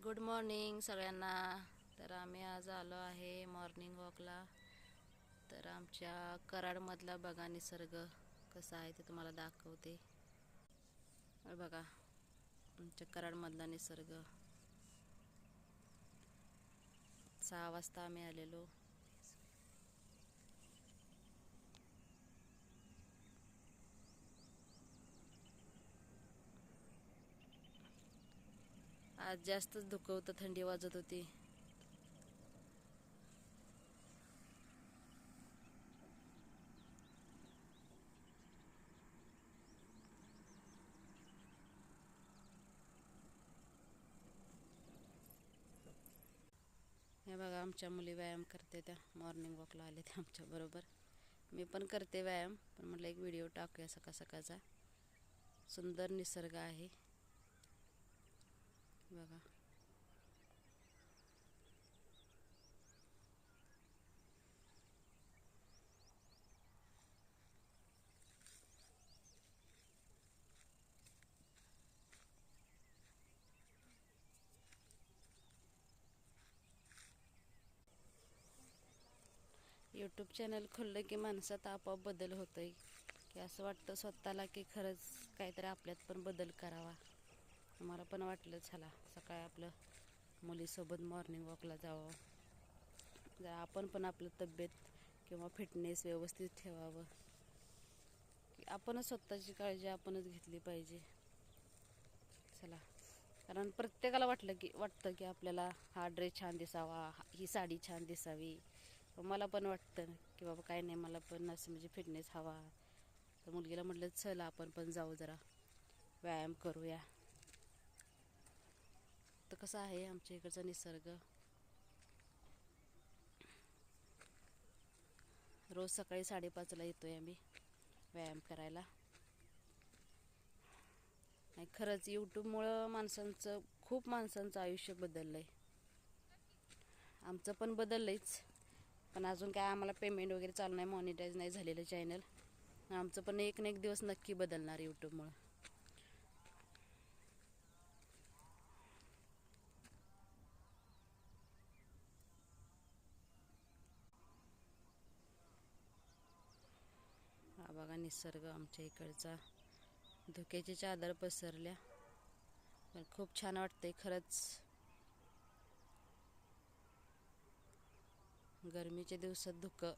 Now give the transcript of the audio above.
Good morning सगळ्यांना. तर आम्ही आज आलो आहे मॉर्निंग वॉकला. तर आमच्या कराडमधला बघा निसर्ग कसा आहे ते तुम्हाला दाखवते. बघा आमच्या कराडमधला निसर्ग. 6 वाजता आम्ही आलेलो. आज जास्तच धुकं होतं, थंडी वाजत होती. हे बघा आमच्या मुली व्यायाम करते, त्या मॉर्निंग वॉकला आले त्या आमच्या बरोबर. मी पण करते व्यायाम, पण म्हटलं एक व्हिडिओ टाकूया सकाळ सकाळचा. सुंदर निसर्ग आहे बघा. यूट्यूब चॅनल खोललं की माणसात आपोआप बदल होतोय, की असं वाटतं स्वतःला की खरंच काहीतरी आपल्यात पण बदल करावा. मला पण वाटलं चला सकाळी आपलं मुलीसोबत मॉर्निंग वॉकला जावं, जरा आपण पण आपलं तब्येत किंवा फिटनेस व्यवस्थित ठेवावं. की आपणच स्वतःची काळजी आपणच घेतली पाहिजे. चला, कारण प्रत्येकाला वाटतं की आपल्याला हा ड्रेस छान दिसावा, ही साडी छान दिसावी. मला पण वाटतं की बाबा काय नाही, मला पण असं म्हणजे फिटनेस हवा. तर मुलगीला म्हटलं चल आपण पण जाऊ, जरा व्यायाम करूया. तर कसं आहे आमच्या इकडचा निसर्ग. रोज सकाळी 5:30ला येतोय आम्ही व्यायाम करायला. आणि खरंच यूट्यूबमुळं खूप माणसांचं आयुष्य बदललं आहे. आमचं पण बदललंच, पण अजून काय आम्हाला पेमेंट वगैरे चालू नाही, मॉनिटाईज नाही झालेलं चॅनल. आमचं पण एक ना एक दिवस नक्की बदलणार यूट्यूबमुळं. हा बघा निसर्ग आमच्या इकडचा. धुक्याची चादर पसरल्या, पण खूप छान वाटतंय खरंच. गरमीच्या दिवसात धुकं